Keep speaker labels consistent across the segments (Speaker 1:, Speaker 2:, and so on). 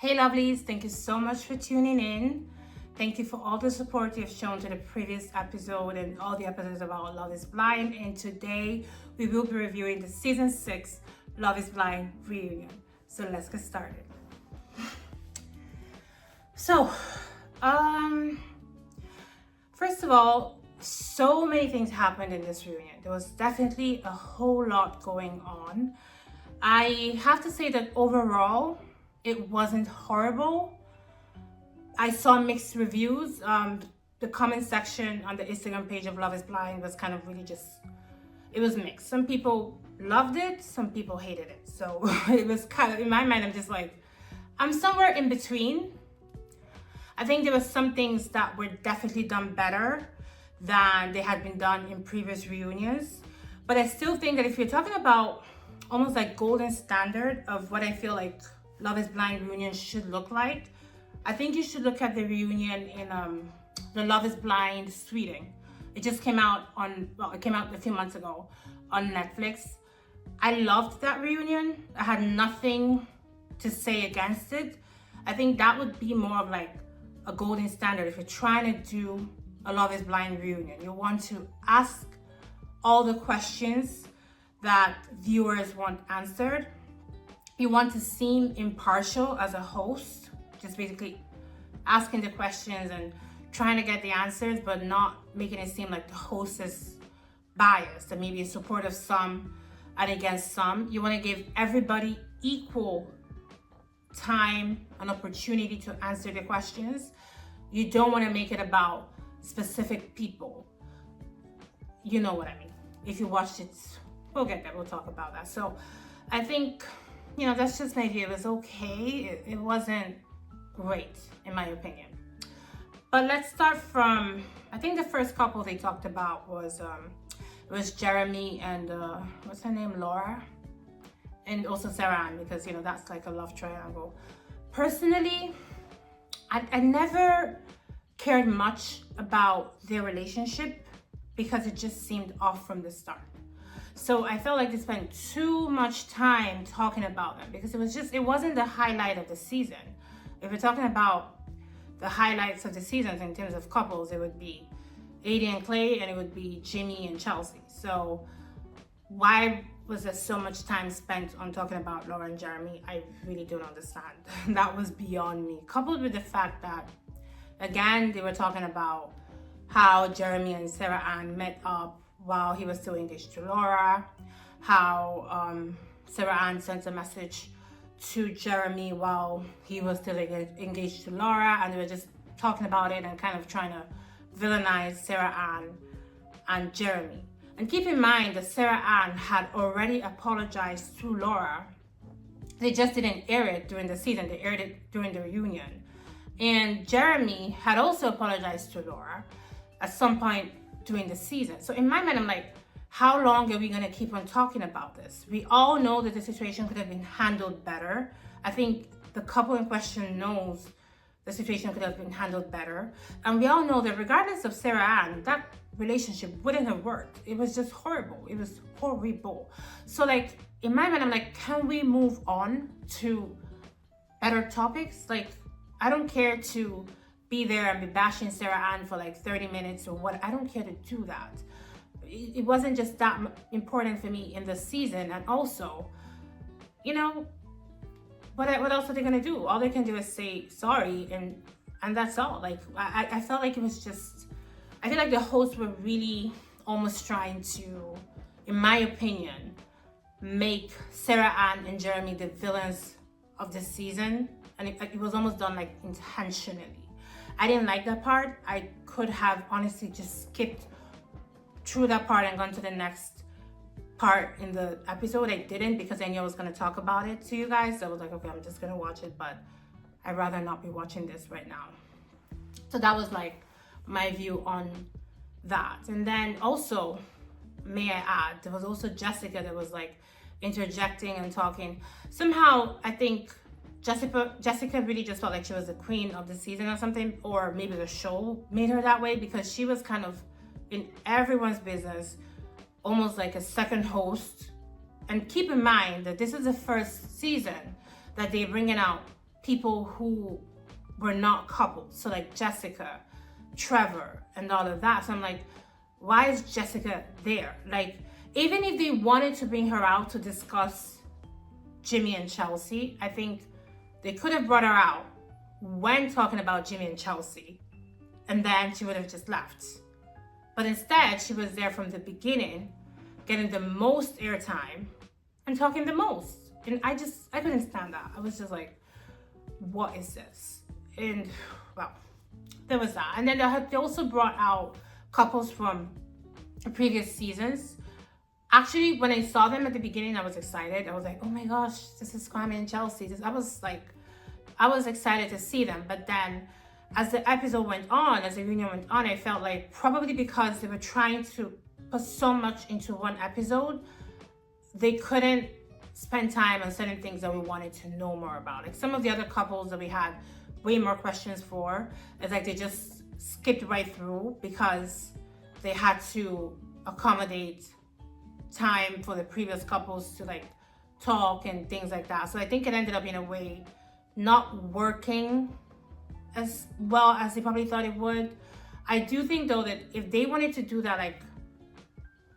Speaker 1: Hey lovelies, thank you so much for tuning in. Thank you for all the support you've shown to the previous episode and all the episodes about Love is Blind. And today we will be reviewing the season 6 Love is Blind reunion. So let's get started. So, first of all, so many things happened in this reunion. There was definitely a whole lot going on. I have to say that overall, it wasn't horrible. I saw mixed reviews. The comment section on the Instagram page of Love is Blind was kind of really it was mixed. Some people loved it, some people hated it. So it was kind of, in my mind, I'm somewhere in between. I think there were some things that were definitely done better than they had been done in previous reunions. But I still think that if you're talking about almost like golden standard of what I feel like Love is Blind reunion should look like, I think you should look at the reunion in the Love is Blind Sweden. It just came out it came out a few months ago on Netflix. I loved that reunion. I had nothing to say against it. I think that would be more of like a golden standard if you're trying to do a Love is Blind reunion. You want to ask all the questions that viewers want answered. You want to seem impartial as a host, just basically asking the questions and trying to get the answers, but not making it seem like the host is biased and maybe in support of some and against some. You want to give everybody equal time and opportunity to answer the questions. You don't want to make it about specific people. You know what I mean. If you watched it, we'll get there, we'll talk about that. So I think, that's just my view. It was okay. It wasn't great, in my opinion. But let's start from, I think the first couple they talked about was Jeremy and, what's her name, Laura? And also Sarah Ann, because, that's like a love triangle. Personally, I never cared much about their relationship because it just seemed off from the start. So I felt like they spent too much time talking about them because it wasn't the highlight of the season. If we're talking about the highlights of the seasons in terms of couples, it would be Adi and Clay and it would be Jimmy and Chelsea. So why was there so much time spent on talking about Laura and Jeremy? I really don't understand. That was beyond me. Coupled with the fact that, again, they were talking about how Jeremy and Sarah Ann met up while he was still engaged to Laura, how Sarah Ann sent a message to Jeremy while he was still engaged to Laura, and they were just talking about it and kind of trying to villainize Sarah Ann and Jeremy. And keep in mind that Sarah Ann had already apologized to Laura. They just didn't air it during the season, they aired it during the reunion. And Jeremy had also apologized to Laura at some point during the season. So in my mind, I'm like, how long are we going to keep on talking about this? We all know that the situation could have been handled better. I think the couple in question knows the situation could have been handled better. And we all know that regardless of Sarah Ann, that relationship wouldn't have worked. It was just horrible. It was horrible. So like, in my mind, I'm like, can we move on to better topics? Like, I don't care to be there and be bashing Sarah Ann for like 30 minutes or what. I don't care to do that. It wasn't just that important for me in the season. And also, what else are they gonna do? All they can do is say sorry and that's all. Like, I felt like it was just, I feel like the hosts were really almost trying to, in my opinion, make Sarah Ann and Jeremy the villains of the season. And it was almost done like intentionally. I didn't like that part. I could have honestly just skipped through that part and gone to the next part in the episode. I didn't because I knew I was going to talk about it to you guys. So I was like, okay, I'm just going to watch it, but I'd rather not be watching this right now. So that was like my view on that. And then also, may I add, there was also Jessica that was like interjecting and talking. Somehow, I think Jessica really just felt like she was the queen of the season or something, or maybe the show made her that way because she was kind of in everyone's business, almost like a second host. And keep in mind that this is the first season that they're bringing out people who were not couples. So like Jessica, Trevor, and all of that. So I'm like, why is Jessica there? Like, even if they wanted to bring her out to discuss Jimmy and Chelsea, I think they could have brought her out when talking about Jimmy and Chelsea, and then she would have just left. But instead, she was there from the beginning, getting the most airtime and talking the most. And I couldn't stand that. I was just like, what is this? And well, there was that. And then they also brought out couples from previous seasons. Actually, when I saw them at the beginning, I was excited. I was like, oh my gosh, this is Kwame and Chelsea. I was excited to see them. But then as the episode went on, as the reunion went on, I felt like probably because they were trying to put so much into one episode, they couldn't spend time on certain things that we wanted to know more about. Like some of the other couples that we had way more questions for, it's like they just skipped right through because they had to accommodate time for the previous couples to like talk and things like that. So I think it ended up in a way not working as well as they probably thought it would. I do think though that if they wanted to do that, like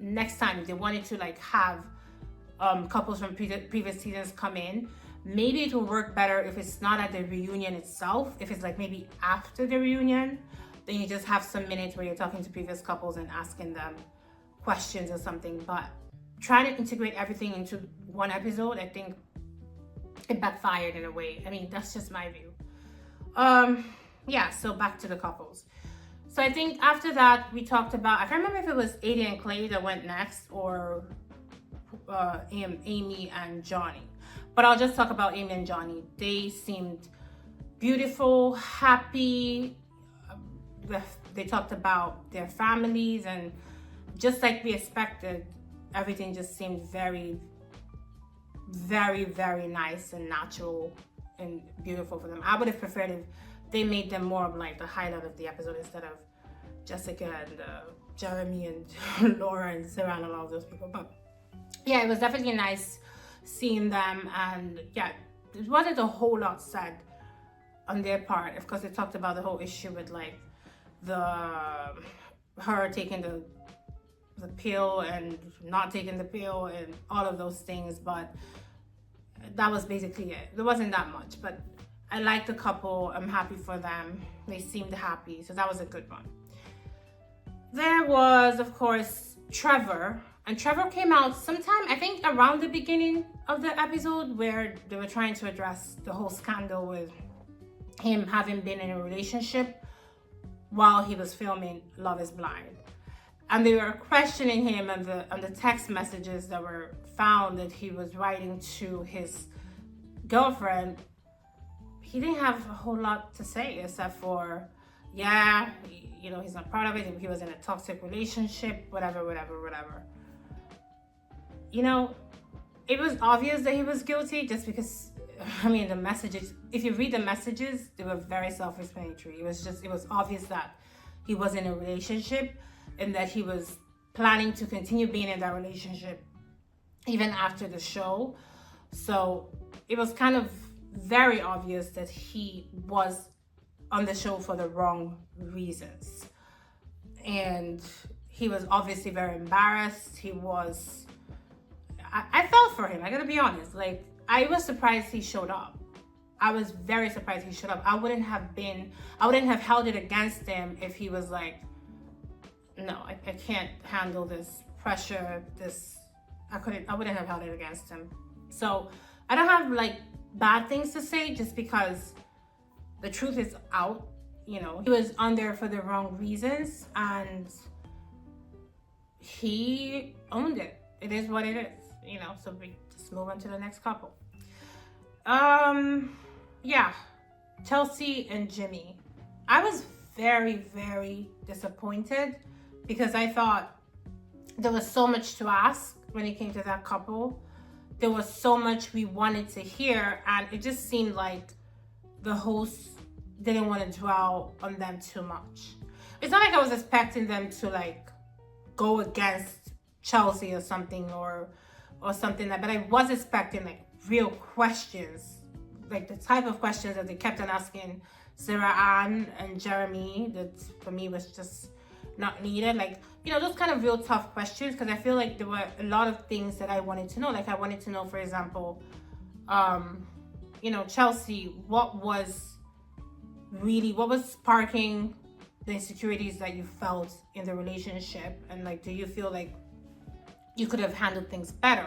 Speaker 1: next time, if they wanted to like have couples from previous seasons come in, maybe it will work better if it's not at the reunion itself. If it's like maybe after the reunion, then you just have some minutes where you're talking to previous couples and asking them questions or something. But trying to integrate everything into one episode, I think it backfired in a way. I mean, that's just my view. Yeah, so back to the couples. So I think after that, we talked about, I can't remember if it was Adi and Clay that went next or Amy and Johnny. But I'll just talk about Amy and Johnny. They seemed beautiful, happy. They talked about their families, and just like we expected, everything just seemed very, very, very nice and natural and beautiful for them. I would have preferred if they made them more of like the highlight of the episode instead of Jessica and Jeremy and Laura and Sarah and all of those people. But yeah, it was definitely nice seeing them, and yeah, there wasn't a whole lot said on their part. Of course, they talked about the whole issue with like her taking the pill and not taking the pill and all of those things, but that was basically it. There wasn't that much, but I like the couple. I'm happy for them. They seemed happy, so that was a good one. There was, of course, Trevor. And Trevor came out sometime, I think around the beginning of the episode, where they were trying to address the whole scandal with him having been in a relationship while he was filming Love is Blind. And they were questioning him on the text messages that were found that he was writing to his girlfriend. He didn't have a whole lot to say except for, yeah, you know, he's not proud of it. He was in a toxic relationship, whatever. You know, it was obvious that he was guilty just because, I mean, the messages, if you read the messages, they were very self-explanatory. It was obvious that he was in a relationship and that he was planning to continue being in that relationship even after the show. So it was kind of very obvious that he was on the show for the wrong reasons. And he was obviously very embarrassed. I felt for him, I gotta be honest. Like, I was surprised he showed up. I was very surprised he showed up. I wouldn't have held it against him if he was like, no, I can't handle this pressure, I wouldn't have held it against him. So I don't have like bad things to say just because the truth is out. You know, he was on there for the wrong reasons and he owned it. It is what it is, you know, so we just move on to the next couple. Yeah, Chelsea and Jimmy. I was very, very disappointed because I thought there was so much to ask when it came to that couple. There was so much we wanted to hear, and it just seemed like the hosts didn't want to dwell on them too much. It's not like I was expecting them to like go against Chelsea or something or something like that, but I was expecting like real questions like the type of questions that they kept on asking Sarah Ann and Jeremy, that for me was just not needed. Like, you know, those kind of real tough questions, because I feel like there were a lot of things that I wanted to know. Like, I wanted to know, for example, you know, Chelsea, what was sparking the insecurities that you felt in the relationship, and like, do you feel like you could have handled things better?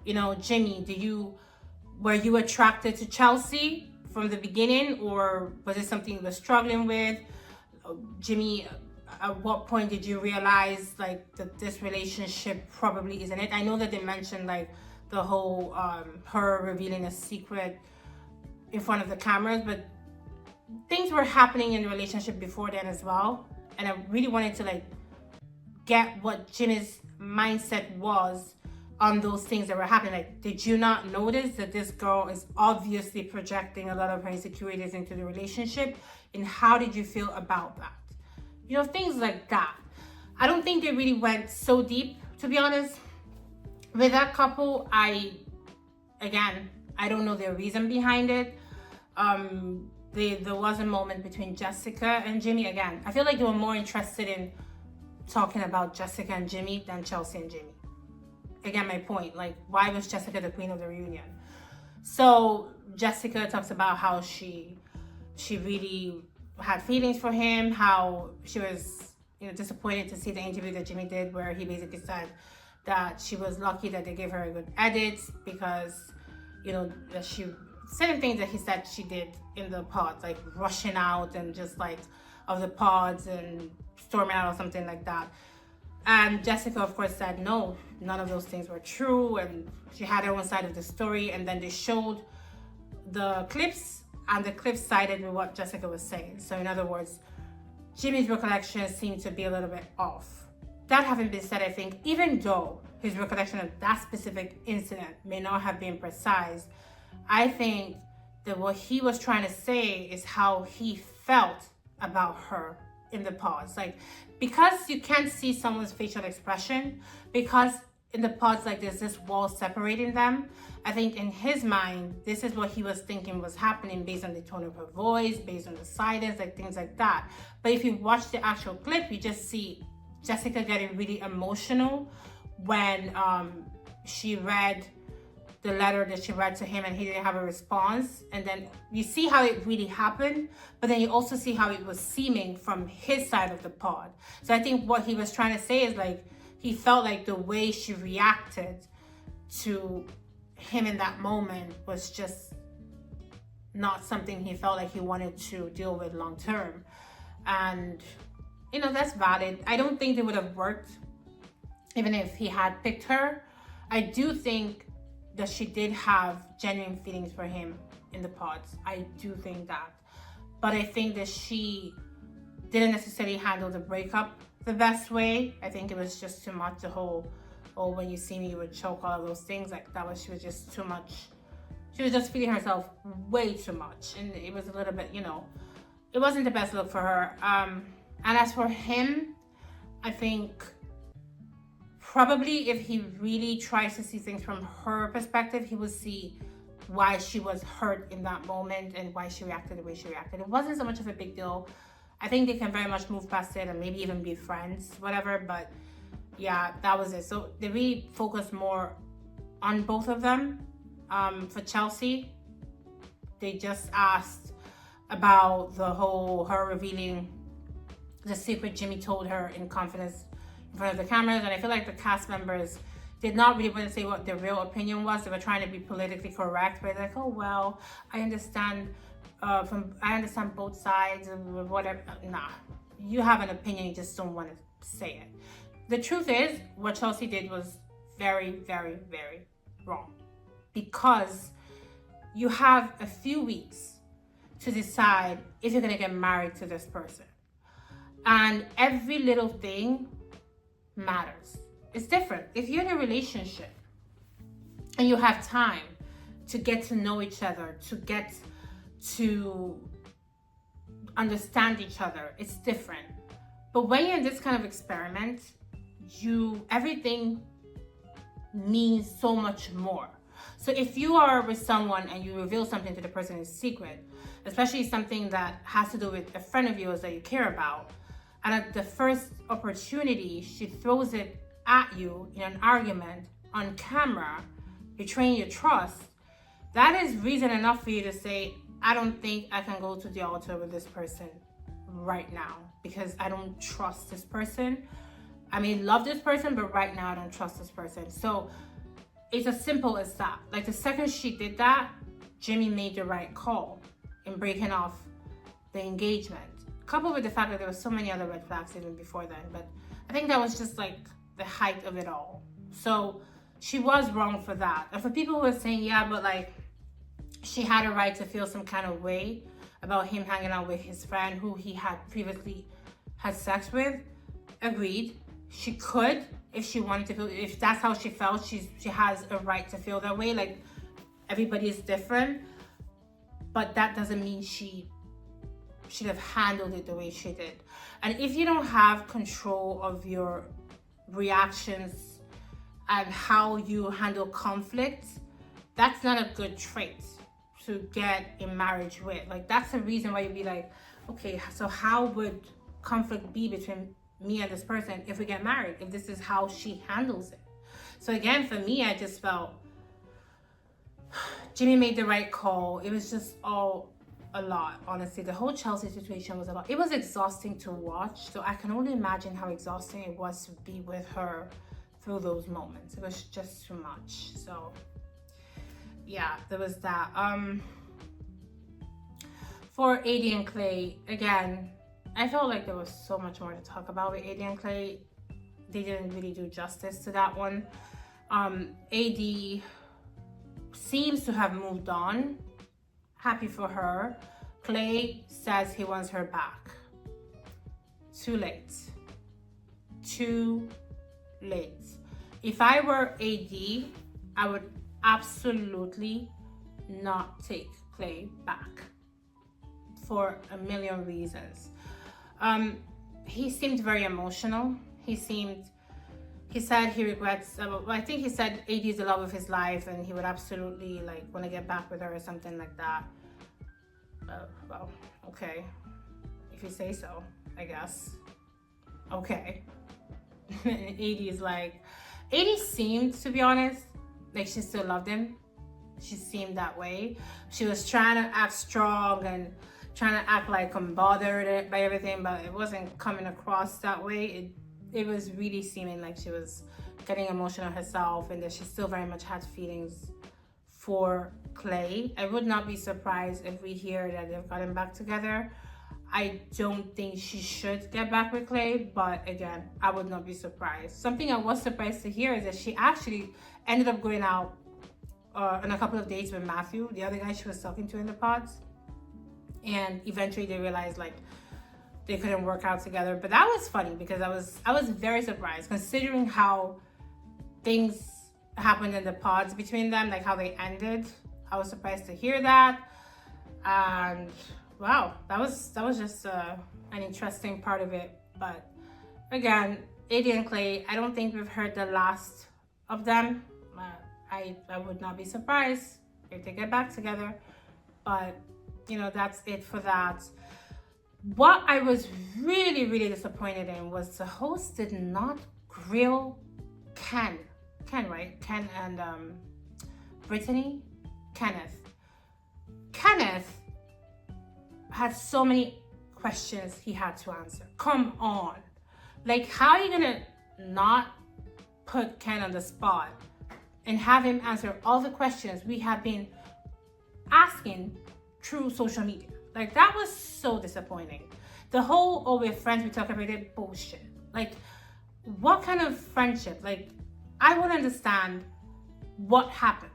Speaker 1: You know, Jimmy, were you attracted to Chelsea from the beginning, or was it something you were struggling with? Jimmy, at what point did you realize like that this relationship probably isn't it? I know that they mentioned like the whole her revealing a secret in front of the cameras, but things were happening in the relationship before then as well, and I really wanted to like get what Jimmy's mindset was on those things that were happening. Like, did you not notice that this girl is obviously projecting a lot of her insecurities into the relationship, and how did you feel about that? You know, things like that. I don't think they really went so deep, to be honest, with that couple. I don't know the reason behind it. There was a moment between Jessica and Jimmy. Again, I feel like they were more interested in talking about Jessica and Jimmy than Chelsea and Jimmy. Again, my point, like, why was Jessica the queen of the reunion? So Jessica talks about how she really had feelings for him, how she was, you know, disappointed to see the interview that Jimmy did, where he basically said that she was lucky that they gave her a good edit, because, you know, that she certain things that he said she did in the pods, like rushing out and just like of the pods and storming out or something like that. And Jessica, of course, said no, none of those things were true, and she had her own side of the story. And then they showed the clips, and the clips sided with what Jessica was saying. So in other words, Jimmy's recollection seemed to be a little bit off. That having been said, I think even though his recollection of that specific incident may not have been precise, I think that what he was trying to say is how he felt about her in the pods. Like, because you can't see someone's facial expression, because in the pods, like, there's this wall separating them, I think in his mind, this is what he was thinking was happening based on the tone of her voice, based on the silence, like things like that. But if you watch the actual clip, you just see Jessica getting really emotional when she read the letter that she read to him and he didn't have a response. And then you see how it really happened, but then you also see how it was seeming from his side of the pod. So I think what he was trying to say is like, he felt like the way she reacted to him in that moment was just not something he felt like he wanted to deal with long term. And, you know, that's valid. I don't think it would have worked even if he had picked her. I do think that she did have genuine feelings for him in the pods. I do think that. But I think that she didn't necessarily handle the breakup the best way. I think it was just too much, the whole, oh, when you see me, you would choke, all of those things. Like, she was just too much. She was just feeling herself way too much. And it was a little bit, you know, it wasn't the best look for her. And as for him, I think probably if he really tries to see things from her perspective, he will see why she was hurt in that moment and why she reacted the way she reacted. It wasn't so much of a big deal. I think they can very much move past it and maybe even be friends, whatever. But yeah, that was it. So they really focused more on both of them. For Chelsea, they just asked about the whole, her revealing the secret Jimmy told her in confidence in front of the cameras. And I feel like the cast members did not really want to say what their real opinion was. They were trying to be politically correct, but like, oh, well, I understand both sides and whatever. Nah, you have an opinion, you just don't want to say it. The truth is, what Chelsea did was very, very, very wrong, because you have a few weeks to decide if you're going to get married to this person. And every little thing matters. It's different. If you're in a relationship and you have time to get to know each other, to get to understand each other, it's different. But when you're in this kind of experiment, everything means so much more. So if you are with someone and you reveal something to the person in secret, especially something that has to do with a friend of yours that you care about, and at the first opportunity, she throws it at you in an argument on camera, betraying your trust, that is reason enough for you to say, I don't think I can go to the altar with this person right now because I don't trust this person. I may love this person, but right now I don't trust this person. So it's as simple as that. Like the second she did that, Jimmy made the right call in breaking off the engagement. Coupled with the fact that there were so many other red flags even before then. But I think that was just like the height of it all. So she was wrong for that. And for people who are saying, yeah, but like she had a right to feel some kind of way about him hanging out with his friend who he had previously had sex with, agreed. She could, if she wanted to feel, if that's how she felt, she has a right to feel that way. Like everybody is different, but that doesn't mean she should have handled it the way she did. And if you don't have control of your reactions and how you handle conflict, that's not a good trait to get in marriage with. Like that's the reason why you'd be like, okay, so how would conflict be between me and this person if we get married, if this is how she handles it? So again, for me, I just felt Jimmy made the right call. It was just all a lot, honestly. The whole Chelsea situation was a lot. It was exhausting to watch, so I can only imagine how exhausting it was to be with her through those moments. It was just too much. So yeah, there was that. For AD and Clay, again, I felt like there was so much more to talk about with AD and Clay. They didn't really do justice to that one. AD seems to have moved on. Happy for her. Clay says he wants her back. Too late. Too late. If I were AD, I would absolutely not take Clay back for a million reasons. He seemed very emotional. He said he regrets, I think he said AD is the love of his life and he would absolutely like want to get back with her or something like that. Well, okay. If you say so, I guess. Okay. And AD is like, AD seemed, to be honest, like she still loved him. She seemed that way. She was trying to act strong and trying to act like I'm bothered by everything, but it wasn't coming across that way. It was really seeming like she was getting emotional herself and that she still very much had feelings for Clay. I would not be surprised if we hear that they've gotten back together. I don't think she should get back with Clay, but again, I would not be surprised. Something I was surprised to hear is that she actually ended up going out on a couple of dates with Matthew, the other guy she was talking to in the pods. And eventually they realized like they couldn't work out together. But that was funny because I was very surprised considering how things happened in the pods between them, like how they ended. I was surprised to hear that. And wow, that was just an interesting part of it. But again, AD and Clay, I don't think we've heard the last of them. I would not be surprised if they get back together. But you know, that's it for that. What I was really, really disappointed in was the host did not grill Ken, right? Ken and Brittany? Kenneth had so many questions he had to answer. Come on. Like, how are you gonna not put Ken on the spot and have him answer all the questions we have been asking through social media? Like, that was so disappointing. The whole, oh, we're friends, we talk every day, bullshit. Like, what kind of friendship? Like, I would understand what happened.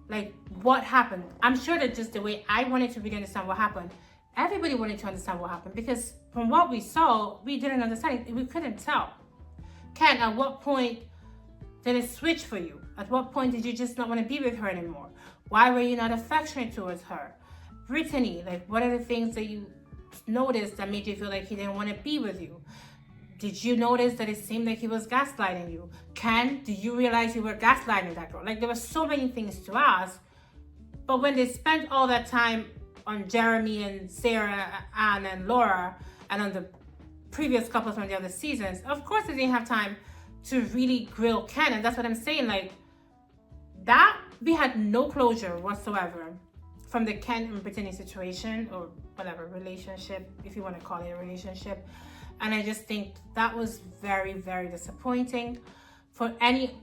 Speaker 1: Like, what happened? I'm sure that just the way I wanted to really understand what happened, everybody wanted to understand what happened, because from what we saw, we didn't understand it. We couldn't tell. Ken, at what point did it switch for you? At what point did you just not want to be with her anymore? Why were you not affectionate towards her? Brittany, like, what are the things that you noticed that made you feel like he didn't want to be with you? Did you notice that it seemed like he was gaslighting you? Ken, do you realize you were gaslighting that girl? Like, there were so many things to ask. But when they spent all that time on Jeremy and Sarah, Anne and Laura, and on the previous couples from the other seasons, of course they didn't have time to really grill Ken. And that's what I'm saying. Like, that, we had no closure whatsoever from the Ken and Brittany situation, or whatever, relationship, if you want to call it a relationship. And I just think that was very, very disappointing. For any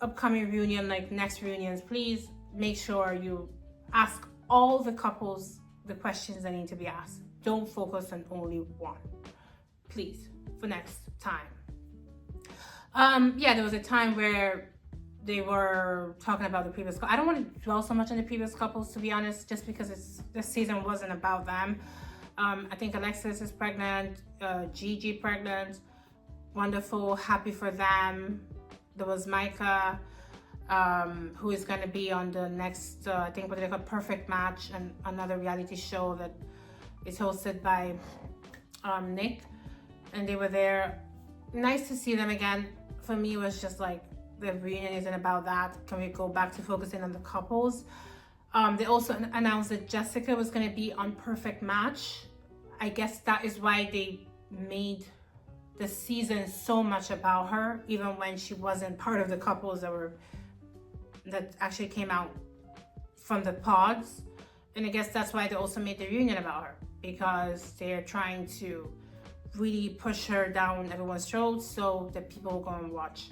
Speaker 1: upcoming reunion, like next reunions, please make sure you ask all the couples the questions that need to be asked. Don't focus on only one, please, for next time. Yeah, there was a time where they were talking about the previous couple. I don't want to dwell so much on the previous couples, to be honest, just because this season wasn't about them. I think Alexis is pregnant, Gigi pregnant, wonderful, happy for them. There was Micah, who is going to be on the next, I think what they call Perfect Match, and another reality show that is hosted by Nick, and they were there. Nice to see them again. For me, it was just like, the reunion isn't about that. Can we go back to focusing on the couples? They also announced that Jessica was going to be on Perfect Match. I guess that is why they made the season so much about her, even when she wasn't part of the couples that actually came out from the pods. And I guess that's why they also made the reunion about her, because they're trying to really push her down everyone's throats so that people will go and watch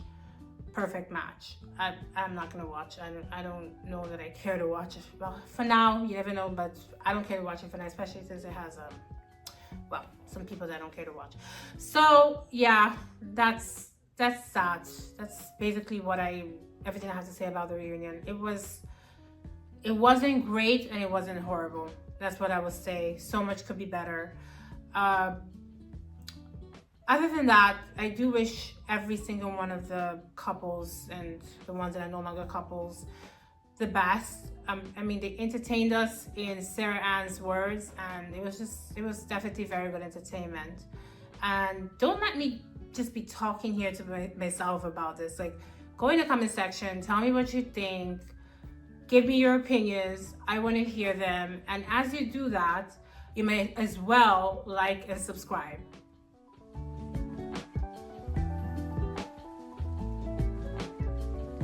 Speaker 1: Perfect Match. I'm not gonna watch. I don't know that I care to watch it. Well, for now, you never know, but I don't care to watch it for now, especially since it has well, some people that don't care to watch. So yeah, that's sad. That's basically everything I have to say about the reunion. It wasn't great and it wasn't horrible. That's what I would say. So much could be better. Other than that, I do wish every single one of the couples and the ones that are no longer couples the best. I mean, they entertained us in Sarah Ann's words, and it was definitely very good entertainment. And don't let me just be talking here to myself about this. Like, go in the comment section, tell me what you think, give me your opinions. I want to hear them. And as you do that, you may as well like and subscribe.